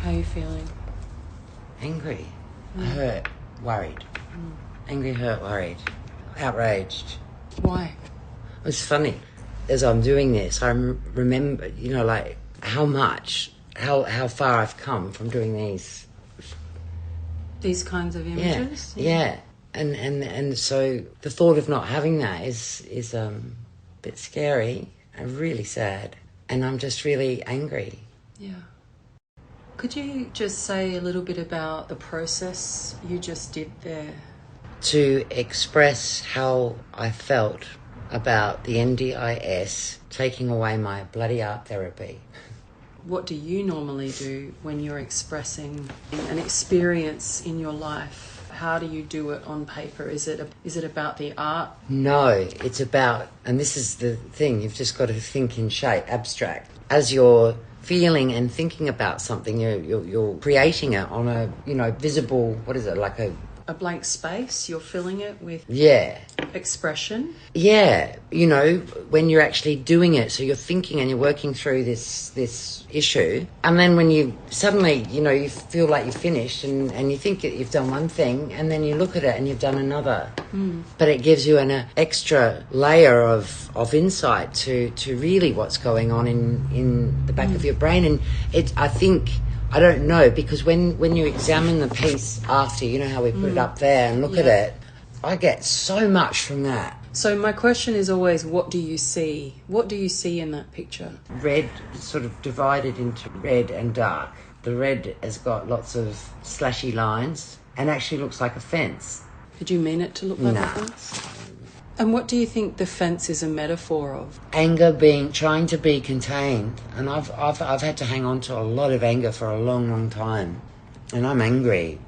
How are you feeling? Angry, hurt, worried. Angry, hurt, worried, outraged. Why? It's funny. As I'm doing this, I remember, you know, like how far I've come from doing these kinds of images. Yeah. And so the thought of not having that is a bit scary and really sad, and I'm just really angry. Yeah. Could you just say a little bit about the process you just did there? To express how I felt about the NDIS taking away my bloody art therapy. What do you normally do when you're expressing an experience in your life? How do you do it on paper? Is it about the art? No, it's about, and this is the thing, you've just got to think in shape, abstract. As you're feeling and thinking about something, you're creating it on a, you know, visible, what is it, like a blank space. You're filling it with expression. Yeah, you know, when you're actually doing it, so you're thinking and you're working through this issue, and then when you suddenly, you know, you feel like you're finished and you think that you've done one thing, and then you look at it and you've done another. But it gives you an extra layer of insight to really what's going on in the back of your brain. And I don't know, because when you examine the piece after, you know how we put it up there and look at it, I get so much from that. So my question is always, what do you see? What do you see in that picture? Red, sort of divided into red and dark. The red has got lots of slashy lines and actually looks like a fence. Did you mean it to look like a fence? And what do you think the fence is a metaphor of? Anger trying to be contained, and I've had to hang on to a lot of anger for a long, long time, and I'm angry,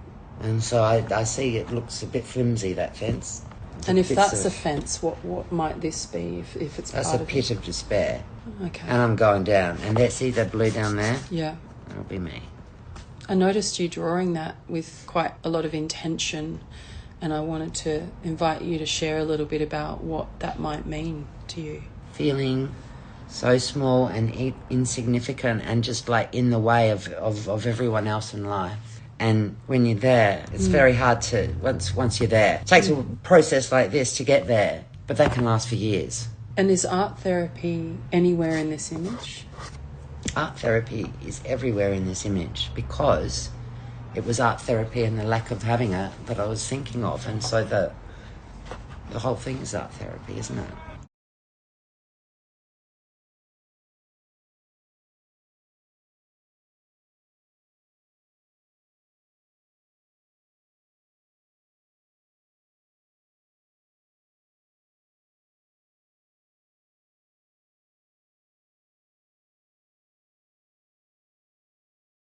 and so I see it looks a bit flimsy, that fence. And if that's a fence, what might this be? If it's that's part a pit of despair. Okay. And I'm going down, and see that blue down there? Yeah. That'll be me. I noticed you drawing that with quite a lot of intention. And I wanted to invite you to share a little bit about what that might mean to you. Feeling so small and insignificant and just like in the way of everyone else in life. And when you're there, it's very hard to, once you're there. It takes a process like this to get there, but that can last for years. And is art therapy anywhere in this image? Art therapy is everywhere in this image because it was art therapy and the lack of having it that I was thinking of, and so the whole thing is art therapy, isn't it?